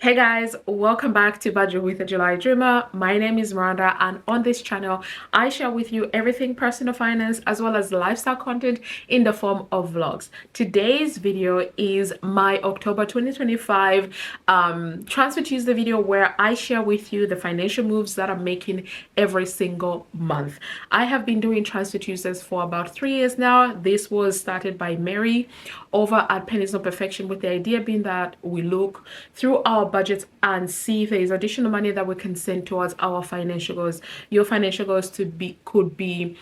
Hey guys, welcome back to Budget with a July Dreamer. My name is Miranda, and on this channel I share with you everything personal finance as well as lifestyle content in the form of vlogs. Today's video is my October 2025 Transfer Tuesday video, where I share with you the financial moves that I'm making every single month. I have been doing Transfer Tuesdays for about 3 years now. This was started by Mary over at Pennies of Perfection, with the idea being that we look through our budget and see if there is additional money that we can send towards our financial goals. Your financial goals could be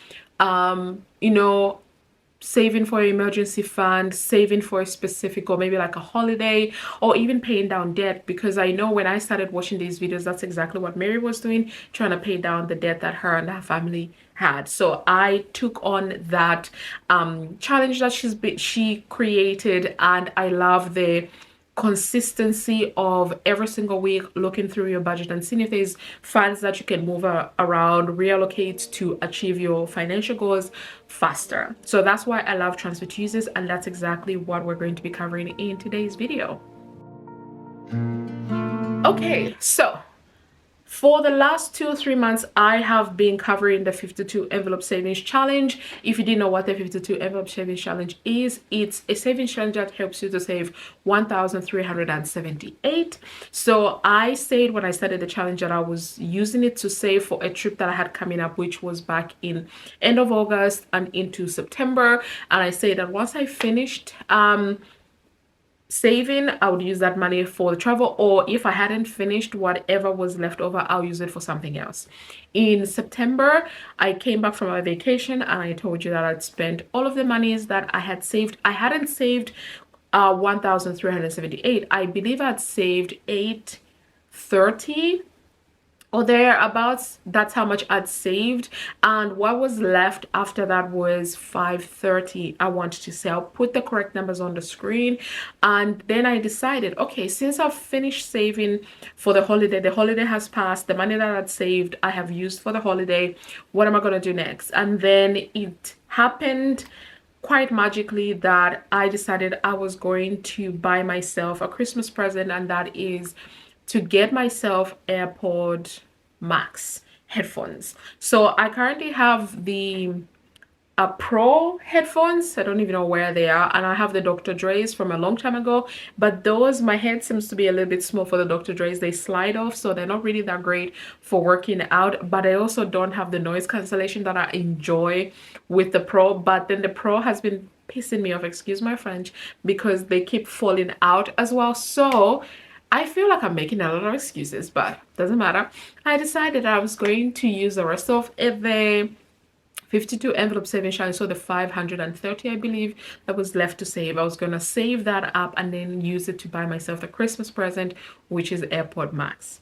saving for an emergency fund, saving for a specific, or maybe like a holiday, or even paying down debt. Because I know when I started watching these videos, that's exactly what Mary was doing, trying to pay down the debt that her and her family had. So I took on that challenge that she created, and I love the consistency of every single week looking through your budget and seeing if there's funds that you can move around, reallocate to achieve your financial goals faster. So that's why I love Transfer Tuesdays, and that's exactly what we're going to be covering in today's video. Okay, so for the last 2 or 3 months, I have been covering the 52 envelope savings challenge. If you didn't know what the 52 envelope savings challenge is, it's a savings challenge that helps you to save 1,378. So I said when I started the challenge that I was using it to save for a trip that I had coming up, which was back in end of August and into September. And I said that once I finished saving, I would use that money for the travel, or if I hadn't finished, whatever was left over, I'll use it for something else. In September, I came back from my vacation and I told you that I'd spent all of the monies that I had saved. I hadn't saved 1,378. I believe I'd saved 830 or thereabouts. That's how much I'd saved, and what was left after that was 530. I wanted to say, I'll put the correct numbers on the screen. And then I decided, okay, since I've finished saving for the holiday has passed, the money that I'd saved I have used for the holiday. What am I going to do next? And then it happened quite magically that I decided I was going to buy myself a Christmas present, and that is to get myself AirPod Max headphones. So I currently have the Pro headphones. I don't even know where they are, and I have the Dr. Dre's from a long time ago, but those, my head seems to be a little bit small for the Dr. Dre's. They slide off, so they're not really that great for working out. But I also don't have the noise cancellation that I enjoy with the Pro. But then the Pro has been pissing me off, excuse my French, because they keep falling out as well. So I feel like I'm making a lot of excuses, but doesn't matter. I decided I was going to use the rest of the 52 envelope saving challenge, so the 530 I believe that was left to save. I was going to save that up and then use it to buy myself a Christmas present, which is AirPod Max.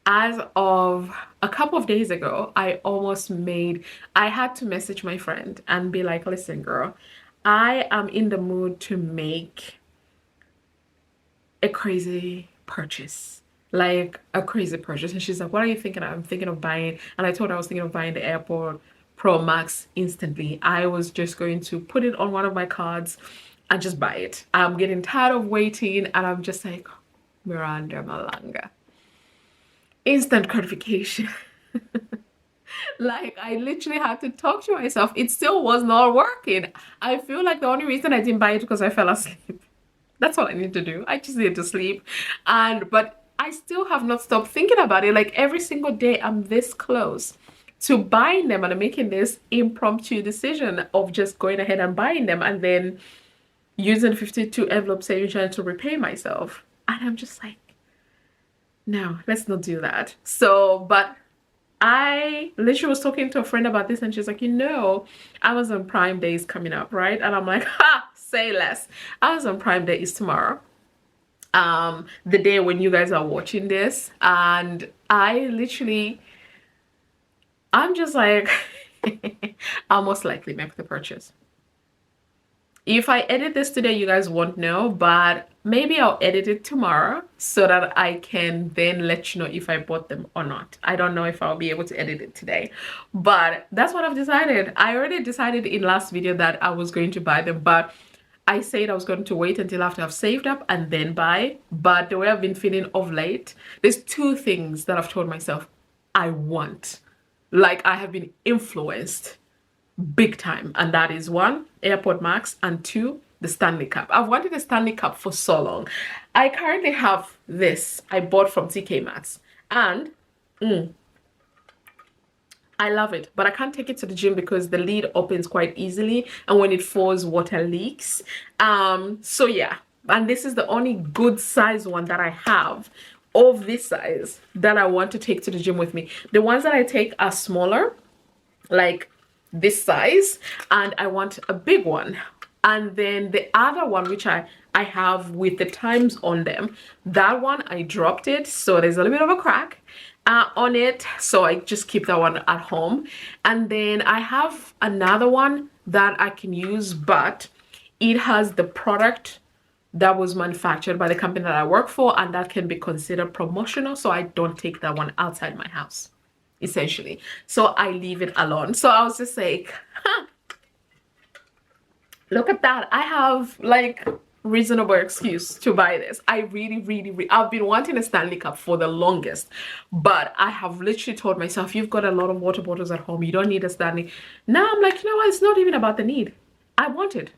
As of a couple of days ago, I had to message my friend and be like, listen girl, I am in the mood to make a crazy purchase, like a crazy purchase. And she's like, what are you thinking of? I'm thinking of buying, and I told her I was thinking of buying the AirPod Pro Max instantly. I was just going to put it on one of my cards and just buy it. I'm getting tired of waiting, and I'm just like, Miranda Malanga, instant gratification. Like, I literally had to talk to myself. It still was not working. I feel like the only reason I didn't buy it because I fell asleep. That's all I need to do. I just need to sleep. But I still have not stopped thinking about it. Like, every single day I'm this close to buying them, and I'm making this impromptu decision of just going ahead and buying them and then using 52 envelope savings challenge to repay myself. And I'm just like, no, let's not do that. So, but I literally was talking to a friend about this, and she's like, Amazon Prime Day is coming up, right? And I'm like, ha, say less. Amazon Prime Day is tomorrow, the day when you guys are watching this. And I'm just like, I'll most likely make the purchase. If I edit this today, you guys won't know, but maybe I'll edit it tomorrow so that I can then let you know if I bought them or not. I don't know if I'll be able to edit it today, but that's what I've decided. I already decided in last video that I was going to buy them, but I said I was going to wait until after I've saved up and then buy, but the way I've been feeling of late, there's two things that I've told myself I want. Like, I have been influenced big time, and that is one, AirPod Max, and two, the Stanley Cup. I've wanted a Stanley Cup for so long. I currently have this I bought from TK Maxx, and I love it, but I can't take it to the gym because the lid opens quite easily, and when it falls, water leaks. So yeah, and this is the only good size one that I have of this size that I want to take to the gym with me. The ones that I take are smaller, like this size, and I want a big one. And then the other one, which I have with the times on them, that one I dropped it, so there's a little bit of a crack on it, so I just keep that one at home. And then I have another one that I can use, but it has the product that was manufactured by the company that I work for, and that can be considered promotional, so I don't take that one outside my house, essentially. So I leave it alone. So I was just like, huh, look at that. I have like reasonable excuse to buy this. I really, I've been wanting a Stanley Cup for the longest, but I have literally told myself, you've got a lot of water bottles at home, you don't need a Stanley. Now I'm like, you know what, it's not even about the need. I want it.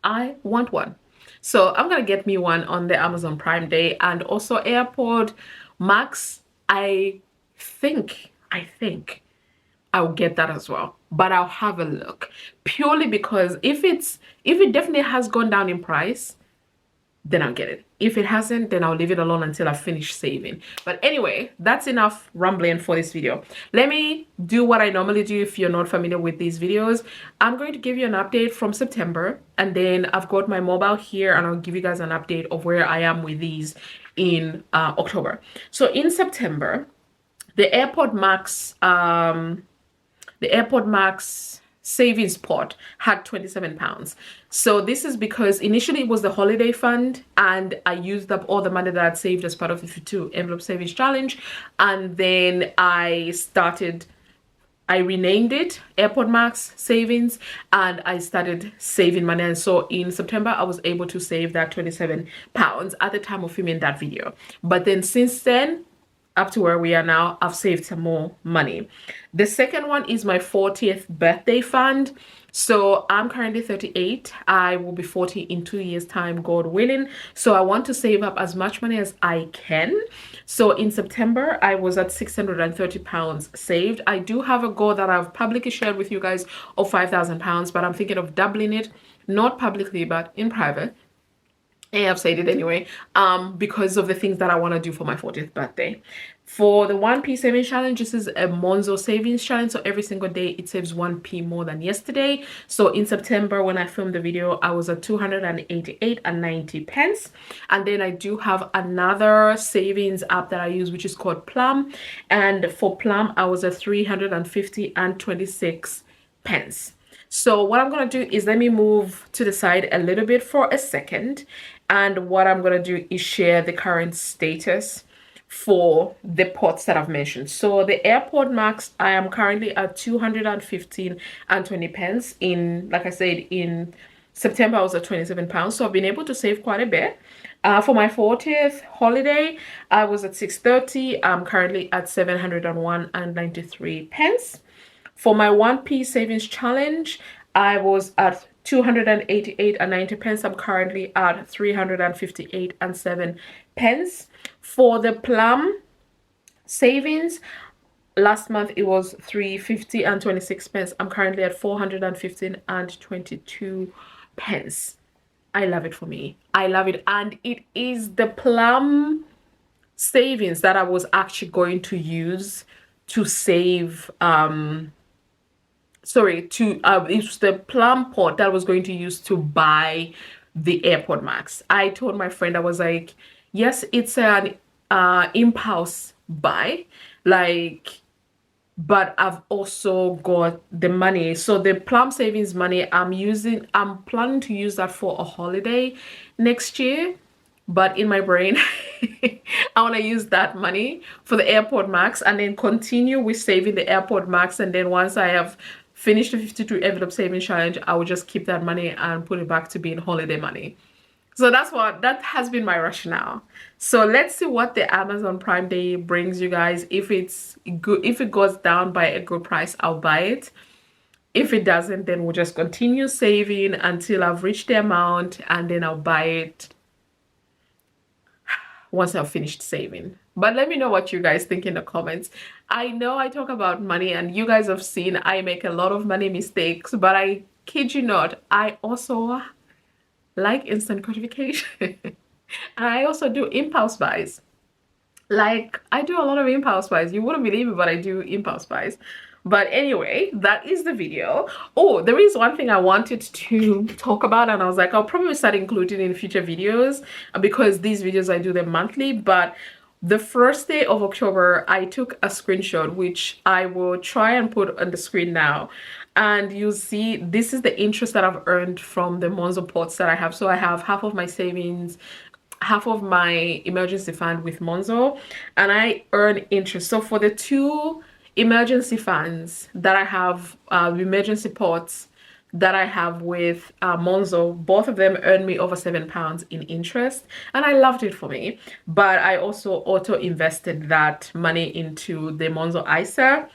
I want one. So I'm gonna get me one on the Amazon Prime Day. And also AirPod Max, I think I'll get that as well, but I'll have a look, purely because if it definitely has gone down in price, then I'll get it. If it hasn't, then I'll leave it alone until I finish saving. But anyway, that's enough rambling for this video. Let me do what I normally do. If you're not familiar with these videos, I'm going to give you an update from September, and then I've got my mobile here, and I'll give you guys an update of where I am with these in October. So in September, the AirPod Max savings pot had £27. So this is because initially it was the holiday fund, and I used up all the money that I'd saved as part of the 52 envelope savings challenge, and then I renamed it AirPod Max Savings, and I started saving money. And so in September I was able to save that £27 at the time of filming that video. But then since then, up to where we are now, I've saved some more money. The second one is my 40th birthday fund. So I'm currently 38. I will be 40 in 2 years time, God willing. So I want to save up as much money as I can. So in September, I was at £630 saved. I do have a goal that I've publicly shared with you guys of £5,000, but I'm thinking of doubling it, not publicly, but in private. I've said it anyway, because of the things that I want to do for my 40th birthday. For the 1p savings challenge, this is a Monzo savings challenge, so every single day it saves 1p more than yesterday. So in September, when I filmed the video, I was at 288.90 pence. And then I do have another savings app that I use, which is called Plum, and for Plum I was at 350.26 pence. So what I'm going to do is, let me move to the side a little bit for a second. And what I'm going to do is share the current status for the pots that I've mentioned. So the AirPod Max, I am currently at 215.20 pence. In, like I said, in September I was at £27. So I've been able to save quite a bit. For my 40th holiday, I was at 630. I'm currently at 701.93 pence. For my 1p savings challenge, I was at 288.90 pence. I'm currently at 358.07 pence. For the Plum savings, last month it was 350.26 pence. I'm currently at 415.22 pence. I love it for me. I love it. And it is the Plum savings that I was actually going to use to save it's the Plum pot that I was going to use to buy the AirPod Max. I told my friend, I was like, yes, it's an impulse buy, like, but I've also got the money. So the Plum savings money I'm planning to use that for a holiday next year. But in my brain, I want to use that money for the AirPod Max, and then continue with saving the AirPod Max. And then once I have finish the 52 envelope savings challenge, I will just keep that money and put it back to being holiday money. So that has been my rationale. So let's see what the Amazon Prime Day brings you guys. If it's good, if it goes down by a good price, I'll buy it. If it doesn't, then we'll just continue saving until I've reached the amount, and then I'll buy it once I've finished saving. But let me know what you guys think in the comments. I know I talk about money, and you guys have seen I make a lot of money mistakes, but I kid you not, I also like instant gratification. And I also do impulse buys. Like, I do a lot of impulse buys. You wouldn't believe it, but I do impulse buys. But anyway, that is the video. Oh, there is one thing I wanted to talk about, and I was like, I'll probably start including in future videos, because these videos I do them monthly. But the first day of October, I took a screenshot, which I will try and put on the screen now. And you'll see this is the interest that I've earned from the Monzo pots that I have. So I have half of my savings, half of my emergency fund with Monzo, and I earn interest. So for the 2 emergency funds that I have, emergency pots that I have with Monzo, both of them earned me over £7 in interest, and I loved it for me. But I also auto invested that money into the Monzo ISA,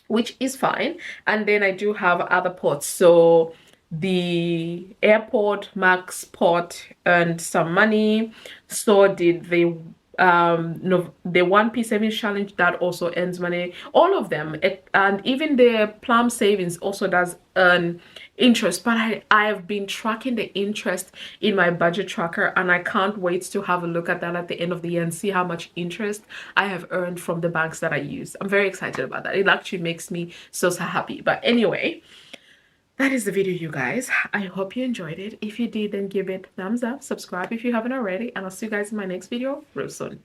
which is fine. And then I do have other pots. So the airport max pot earned some money. So did the no, the 1P savings challenge, that also earns money. All of them, and even the plum savings also does earn interest. But I have been tracking the interest in my budget tracker, and I can't wait to have a look at that at the end of the year and see how much interest I have earned from the banks that I use. I'm very excited about that. It actually makes me so happy. But anyway, that is the video, you guys. I hope you enjoyed it. If you did, then give it a thumbs up, subscribe if you haven't already, and I'll see you guys in my next video real soon.